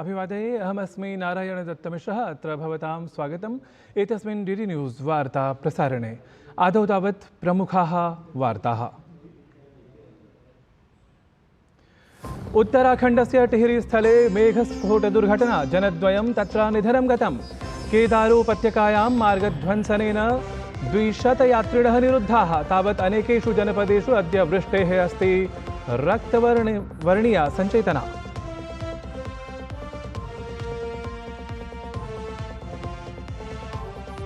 अभिवादये अहमस्मि नारायणदत्तमिश्रः अत्र भवतां स्वागतम् एतस्मिन् डीडी न्यूज़ वार्ता प्रसारणे आदौ तावत् प्रमुखाः वार्ताः। उत्तराखण्डस्य टिहरी स्थले मेघस्फोटदुर्घटना जनद्वयं तत्र निधनं गतं। केदारोपत्यकायां मार्गध्वंसनेन 200 यात्रिणः निरुद्धाः। तावत् अनेकेषु जनपदेषु अद्य वृष्टेः अस्ति रक्तवर्णीया सञ्चेतना।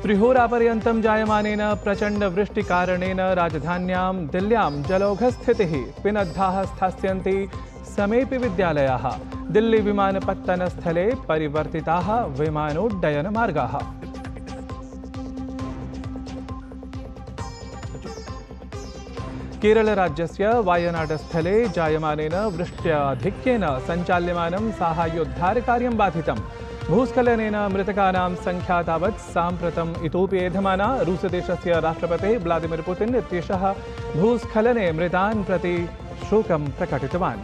त्रिहोरापर्यन्तं जायमानेन प्रचण्डवृष्टिकारणेन राजधान्यां दिल्ल्यां जलौघस्थितिः। पिनद्धाः स्थास्यन्ति समेऽपि विद्यालयाः। दिल्ली विमानपत्तनस्थले परिवर्तिताः विमानोड्डयनमार्गाः। केरलराज्यस्य वायनाडस्थले जायमानेन वृष्ट्याधिक्येन सञ्चाल्यमानं साहाय्योद्धारकार्यं बाधितम्। भूस्खलनेन मृतकानां संख्या तावत् साम्प्रतम् इतोपि एधमाना। रूसदेशस्य राष्ट्रपतिः व्लादिमीर् पुतिन् इत्येषः भूस्खलने मृतान् प्रति शोकं प्रकटितवान्।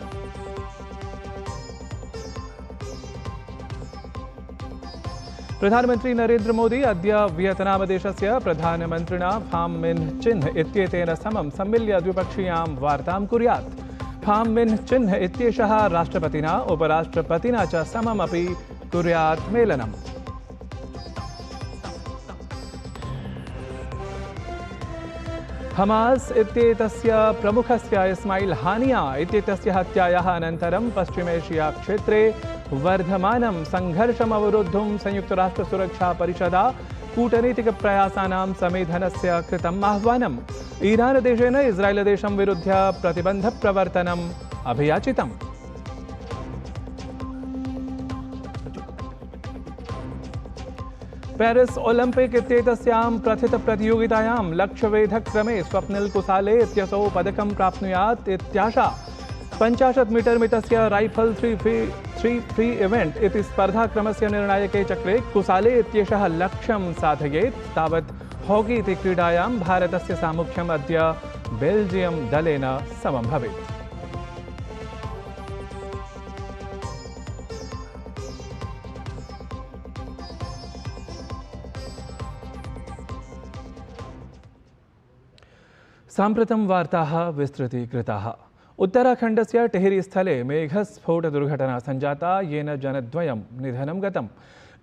प्रधानमन्त्री नरेन्द्र मोदी अद्य वियतनामदेशस्य प्रधानमन्त्रिणा फाम मिन्ह चिन्ह इत्येतेन समं सम्मिल्य द्विपक्षीयां वार्तां कुर्यात्। फाम मिन्ह चिन्ह इत्येषः राष्ट्रपतिना उपराष्ट्रपतिना च सममपि कुर्यात् मेलनम्। हमास इत्येतस्य प्रमुखस्य इस्माइल हानिया इत्येतस्य हत्यायाः अनन्तरं पश्चिमेशिया क्षेत्रे वर्धमानं संघर्षम् अवरोद्धुं संयुक्तराष्ट्रसुरक्षापरिषदा कूटनीतिकप्रयासानां समेधनस्य कृतम् आह्वानम्। ईरानदेशेन इस्रायेलदेशं विरुध्य प्रतिबन्धप्रवर्तनम् अभियाचितम्। पेरिस ओलंपिक इत्येतस्यां प्रथितप्रतियोगितायां लक्ष्यवेधक्रमे स्वप्निल कुसाले इत्यसौ पदकं प्राप्नुयात् इत्याशा। 50 मीटर मितस्य राइफल 3 फ्री इवेंट इति स्पर्धाक्रमस्य निर्णायके चक्रे कुसाले इत्येषः लक्ष्यं साधयेत्। तावत् हॉकी इति क्रीडायां भारतस्य सामुख्यम् अद्य बेल्जियम दलेन समं भवेत्। साम्प्रतं वार्ताः विस्तृतीकृताः। उत्तराखण्डस्य टिहरी स्थले मेघस्फोटदुर्घटना सञ्जाता येन जनद्वयं निधनं गतम्।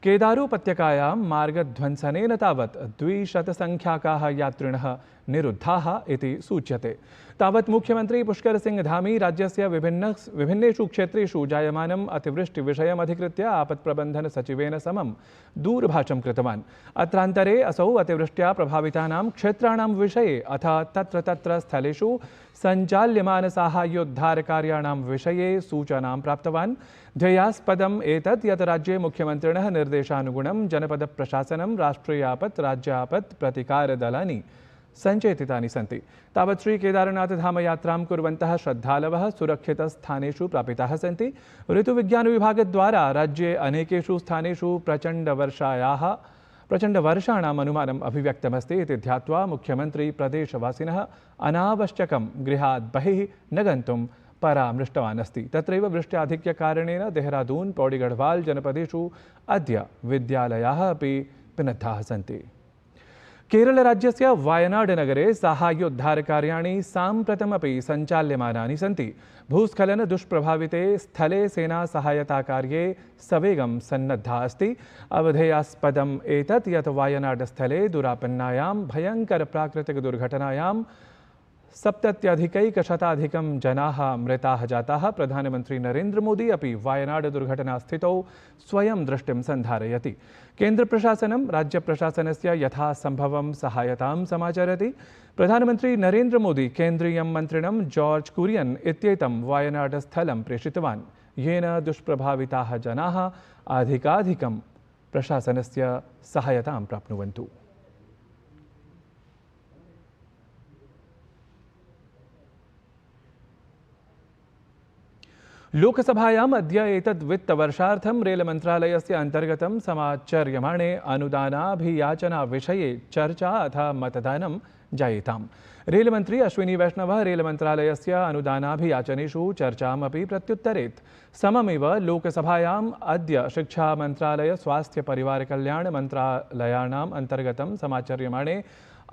केदारोपत्यकायां मार्गध्वंसनेन तावत् 200 संख्याकाः यात्रिणः निरुद्धाः इति सूच्यते। तावत् मुख्यमंत्री पुष्कर सिंह धामी राज्यस्य विभिन्नेषु क्षेत्रेषु जायमानम् अतिवृष्टिविषयम् अधिकृत्य आपत्प्रबन्धन सचिवेन समं दूरभाषं कृतवान्। अत्रान्तरे असौ अतिवृष्ट्या प्रभावितानां क्षेत्राणां विषये अथ तत्र स्थलेषु सञ्चाल्यमान साहाय्योद्धारकार्याणां विषये सूचनां प्राप्तवान्। ध्येयास्पदम् एतत् यत् राज्ये मुख्यमन्त्रिणः निर्देशानुगुणं जनपदप्रशासनं राष्ट्रियापत् राज्यापत् प्रतिकारदलानि सञ्चेतितानि सन्ति। तावत् श्री केदारनाथधाम यात्रां कुर्वन्तः श्रद्धालवः सुरक्षितस्थानेषु प्रापिताः सन्ति। ऋतुविज्ञानविभागद्वारा राज्ये अनेकेषु स्थानेषु प्रचण्डवर्षाणाम् अनुमानम् अभिव्यक्तमस्ति इति ध्यात्वा मुख्यमन्त्री प्रदेशवासिनः अनावश्यकं गृहात् बहिः न गन्तुं परामृष्टवान् अस्ति। तत्रैव वृष्ट्याधिक्यकारणेन देहरादून् पौडिगढ़वाल जनपदेषु अद्य विद्यालयाः अपि पिनद्धाः सन्ति। केरलराज्यस्य वायनाड नगरे साहाय्योद्धारकार्याणि साम्प्रतमपि सञ्चाल्यमानानि सन्ति। भूस्खलन दुष्प्रभाविते स्थले सेना सहायताकार्ये सवेगं सन्नद्धा अस्ति। अवधेयास्पदम् एतत् यत् वायनाडस्थले दुरापन्नायां भयङ्कर प्राकृतिकदुर्घटनायां 70,000 जनाः मृताः जाताः। प्रधानमन्त्री नरेन्द्र मोदी अपि वायनाड दुर्घटनास्थितौ स्वयं दृष्टिं सन्धारयति। केन्द्रप्रशासनं राज्यप्रशासनस्य यथासम्भवं सहायतां समाचरति। प्रधानमन्त्री नरेन्द्र मोदी केन्द्रीयं मन्त्रिणं जॉर्ज कुरियन इत्येतं वायनाडस्थलं प्रेषितवान्, येन दुष्प्रभाविताः जनाः अधिकाधिकं प्रशासनस्य सहायतां प्राप्नुवन्तु। लोकसभायाम् अद्य एतद् वित्तवर्षार्थं रेलमन्त्रालयस्य अन्तर्गतं समाचर्यमाणे अनुदानाभियाचना विषये चर्चा अथ मतदानं जायेताम्। रेलमन्त्री अश्विनी वैष्णवः रेलमन्त्रालयस्य अनुदानाभियाचनेषु चर्चामपि प्रत्युत्तरेत्। सममेव लोकसभायाम् अद्य शिक्षामन्त्रालय स्वास्थ्यपरिवारकल्याणमन्त्रालयानाम् अन्तर्गतं समाचर्यमाणे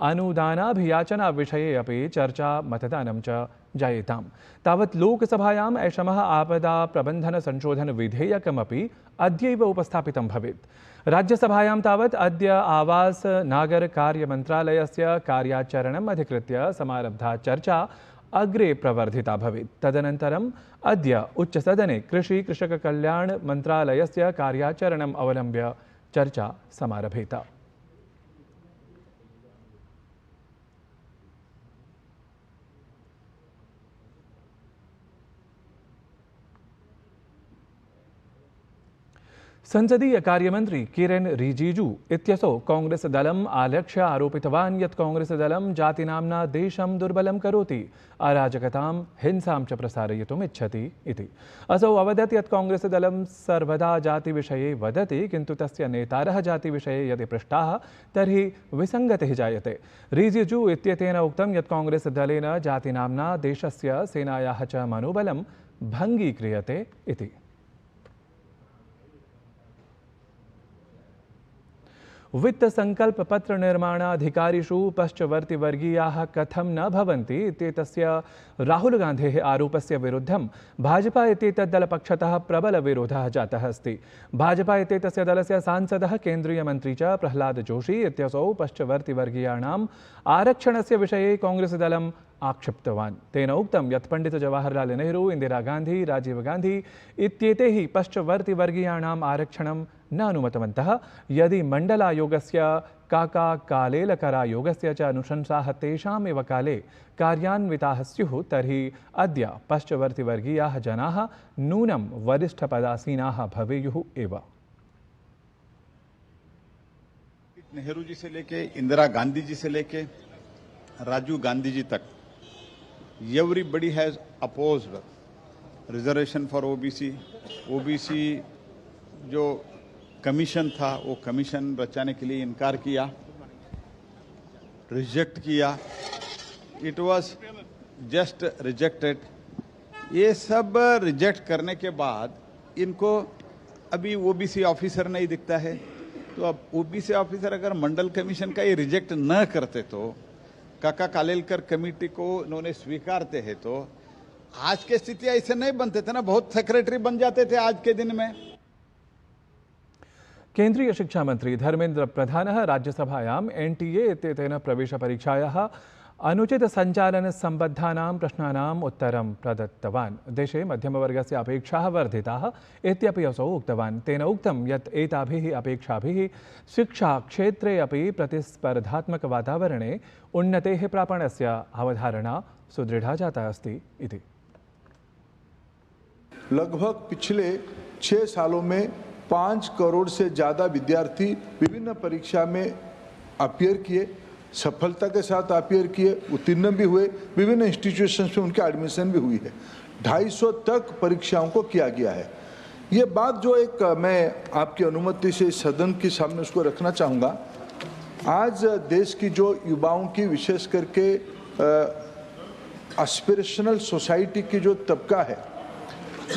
अनुदानाभियाचनाविषये अपि चर्चा मतदानं च जायेताम्। तावत् लोकसभायाम् ऐषमः आपदा प्रबन्धन संशोधन विधेयकमपि अद्यैव उपस्थापितं भवेत्। राज्यसभायां तावत् अद्य आवास नागर कार्यमन्त्रालयस्य कार्याचरणम् अधिकृत्य समारब्धा चर्चा अग्रे प्रवर्धिता भवेत्। तदनन्तरम् अद्य उच्चसदने कृषि कृषक कल्याण मन्त्रालयस्य कार्याचरणम् अवलम्ब्य चर्चा समारभेत। संसदीय कार्यमंत्री किरेन रिजिजू इत्यसौ कांग्रेस दलम् आलक्ष्य आरोपितवान् यत् कांग्रेस दलं जातिनाम्ना देशं दुर्बलं करोति, अराजकतां हिंसां च प्रसारयितुम् इच्छति इति। असौ अवदत् यत् कांग्रेस दलं सर्वदा जातिविषये वदति, किन्तु तस्य नेतारः जातिविषये यदि पृष्टाः तर्हि विसङ्गतिः जायते। रिजिजू इत्येतेन उक्तं यत् कांग्रेस दलेन जातिनाम्ना देशस्य सेनायाः च मनोबलं भङ्गीक्रियते इति। वित्त संकल्प पत्र निर्माणाधिकारिषु पश्चवर्तिवर्गीयाः कथं न भवन्ति इत्येतस्य राहुल गान्धेः आरोपस्य विरुद्धं भाजपा इत्येतत् दलपक्षतः प्रबलविरोधः जातः अस्ति। भाजपा इत्येतस्य दलस्य सांसदः केन्द्रीयमन्त्री च प्रह्लाद जोशी इत्यसौ पश्चवर्तिवर्गीयाणाम् आरक्षणस्य विषये कांग्रेस दलम् आक्षिप्तवान्। तेन उक्तं यत् पण्डित जवाहरलाल नेहरू, इंदिरा गान्धी, राजीव गान्धी इत्येते हि पश्चवर्तिवर्गीयाणाम् आरक्षणं न अनुमतवन्तः। यदि मण्डलायोगस्य काका कालेलकरायोगस्य च अनुशंसाः तेषामेव काले कार्यान्विताः स्युः तर्हि अद्य पश्चवर्तिवर्गीयाः जनाः नूनं वरिष्ठपदासीनाः भवेयुः एव। नेहरू जी से लेके इंदिरा गांधी जी से लेके राजीव गांधी जी तक everybody has opposed reservation for OBC. OBC जो कमीशन था वो कमीशन रचाने के लिए इनकार किया, रिजेक्ट किया, इट वाज जस्ट रिजेक्टेड। ये सब रिजेक्ट करने के बाद इनको अभी ओबीसी ऑफिसर नहीं दिखता है। तो अब ओबीसी ऑफिसर अगर मंडल कमीशन का ये रिजेक्ट न करते तो काका कालेलकर कमेटी को उन्होंने स्वीकारते हैं तो आज की स्थिति ऐसे नहीं बनते थे ना, बहुत सेक्रेटरी बन जाते थे आज के दिन में। केन्द्रीय शिक्षा मंत्री धर्मेन्द्र प्रधानः राज्यसभायाम् एनटीए इत्येतेन प्रवेशपरीक्षायाः अनुचित संचालन संबद्धानां प्रश्नानाम् उत्तरं प्रदत्तवान्। देशे मध्यमवर्गस्य अपेक्षाः वर्धिताः इत्यपि असौ उक्तवान्। तेन उक्तं यत् एताभिः अपेक्षाभिः शिक्षाक्षेत्रे अपि प्रतिस्पर्धात्मकवातावरणे उन्नतेः प्रापणस्य अवधारणा सुदृढ़ा जाता अस्ति इति। लगभग पिछले 6 सालों में 5 करोड़ से ज़्यादा विद्यार्थी विभिन्न परीक्षा में अपीयर किए, सफलता के साथ अपीयर किए, उत्तीर्ण भी हुए, विभिन्न इंस्टीट्यूशंस में उनकी एडमिशन भी हुई है। 250 तक परीक्षाओं को किया गया है। ये बात जो एक मैं आपकी अनुमति से सदन के सामने उसको रखना चाहूँगा। आज देश की जो युवाओं की विशेष करके एस्पिरेशनल सोसाइटी की जो तबका है,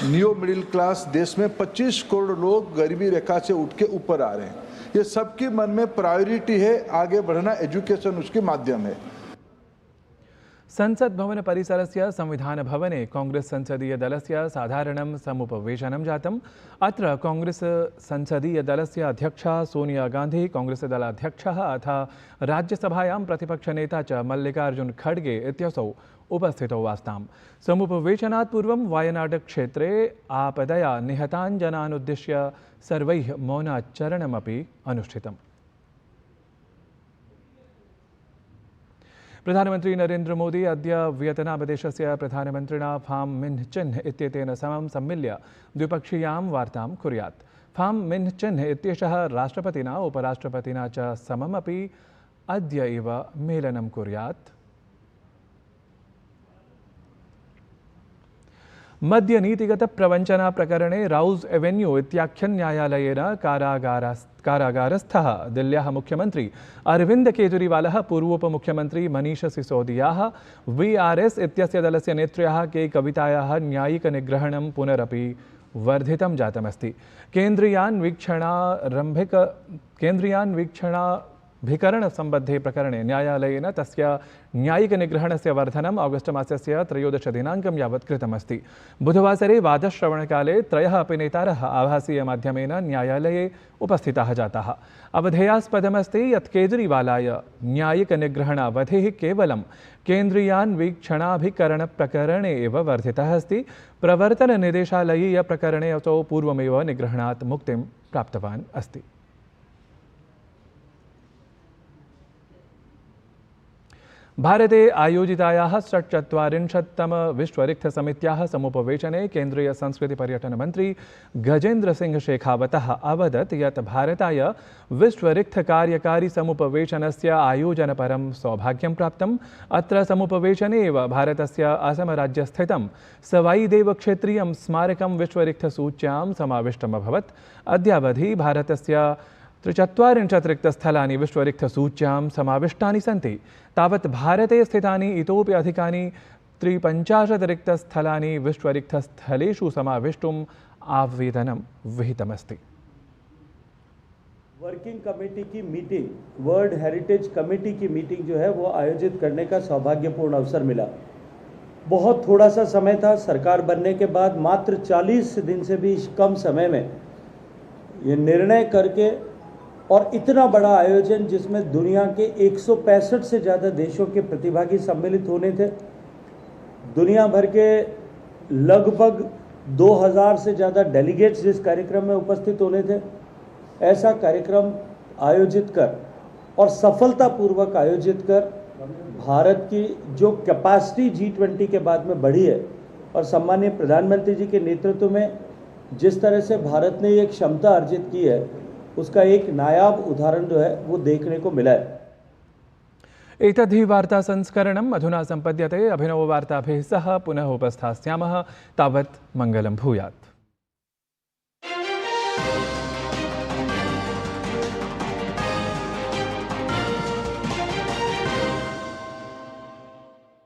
न्यू मिडिल क्लास, देश में 25 करोड़ लोग गरीबी रेखा से उठ के ऊपर आ रहे हैं। ये सबके मन में प्रायोरिटी है, आगे बढ़ना, एजुकेशन उसके माध्यम है। संसद भवन परिसरस्य संविधान भवने कांग्रेस संसदीय दलस्य साधारणं समुपवेशनं जातम्। अत्र कांग्रेस संसदीय दलस्य अध्यक्षा सोनिया गांधी, कांग्रेस दलाध्यक्षः अथ राज्यसभायां प्रतिपक्षनेता च मल्लिकार्जुन खड़गे इत्यसौ उपस्थितौ आस्ताम्। समुपवेशनात् पूर्वं वायनाड क्षेत्रे आपदया निहतान् जनान् उद्दिश्य सर्वैः मौनाचरणमपि अनुष्ठितम्। प्रधानमंत्री नरेन्द्र मोदी अद्य वियतनाम देशस्य प्रधानमन्त्रिणा फाम मिन्ह चिन्ह इत्येतेन समं सम्मिल्य द्विपक्षीयां वार्तां कुर्यात्। फाम मिन्ह चिन्ह इत्येषः राष्ट्रपतिना उपराष्ट्रपतिना च सममपि अद्य एव मेलनं कुर्यात्। मद्यनीतिगतप्रवञ्चनाप्रकरणे राउज़ एवेन्यू इत्याख्यन्यायालयेन कारागारस्थः दिल्ल्याः मुख्यमन्त्री अरविन्द केजरीवालः पूर्वोपमुख्यमन्त्री मनीष सिसोदियाः वीआरएस इत्यस्य दलस्य नेत्र्याः के कवितायाः न्यायिकनिग्रहणं पुनरपि वर्धितं जातमस्ति। केन्द्रीयान्वीक्षणाभिकरणसम्बद्धे प्रकरणे न्यायालयेन तस्य न्यायिकनिग्रहणस्य वर्धनम् ऑगस्ट मासस्य 13 दिनाङ्कं यावत् कृतमस्ति। बुधवासरे वादश्रवणकाले त्रयः अपि नेतारः आभासीयमाध्यमेन न्यायालये उपस्थिताः जाताः। अवधेयास्पदमस्ति यत् केजरीवालाय न्यायिकनिग्रहणावधिः केवलं केन्द्रीयान्वीक्षणाभिकरणप्रकरणे एव वर्धितः अस्ति। प्रवर्तननिदेशालयीयप्रकरणे असौ पूर्वमेव निग्रहणात् मुक्तिं प्राप्तवान् अस्ति। भारते आयोजितायाः 44तम विश्वरिक्थसमित्याः समुपवेशने केन्द्रीयसंस्कृतिपर्यटनमन्त्री गजेन्द्रसिंह शेखावतः अवदत् यत् भारताय विश्वरिक्थकार्यकारिसमुपवेशनस्य आयोजनपरं सौभाग्यं प्राप्तम्। अत्र समुपवेशने एव भारतस्य असमराज्यस्थितं सवाईदेवक्षेत्रीयं स्मारकं विश्वरिक्थसूच्यां समाविष्टम् अभवत्। अद्यावधि भारतस्य 43 रिक्तस्थलानि विश्वरिक्थसूच्यां समाविष्टानि सन्ति। तावत् भारते स्थितानि इतोपि अधिकानि 53 रिक्तस्थलानि विश्वरिक्तस्थलेषु समाविष्टुम् आवेदनं विहितमस्ति। वर्किंग कमेटी की मीटिंग, वर्ल्ड हेरिटेज कमेटी की मीटिंग जो है वो आयोजित करने का सौभाग्यपूर्ण अवसर मिला। बहुत थोड़ा सा समय था, सरकार बनने के बाद मात्र 40 दिन से भी कम समय में ये निर्णय करके और इतना बड़ा आयोजन जिसमें दुनिया के 165 से ज़्यादा देशों के प्रतिभागी सम्मिलित होने थे, दुनिया भर के लगभग 2000 से ज़्यादा डेलीगेट्स जिस कार्यक्रम में उपस्थित होने थे, ऐसा कार्यक्रम आयोजित कर और सफलतापूर्वक आयोजित कर भारत की जो कैपेसिटी G20 के बाद में बढ़ी है और सम्मानीय प्रधानमंत्री जी के नेतृत्व में जिस तरह से भारत ने ये क्षमता अर्जित की है, उसका एक नायाब उदाहरण जो है वो देखने को मिला है। एतद्धि वार्ता संस्करणम् अधुना सम्पद्यते। अभिनववार्ताभिः सह पुनः उपस्थास्यामः। तावत् मङ्गलं भूयात्।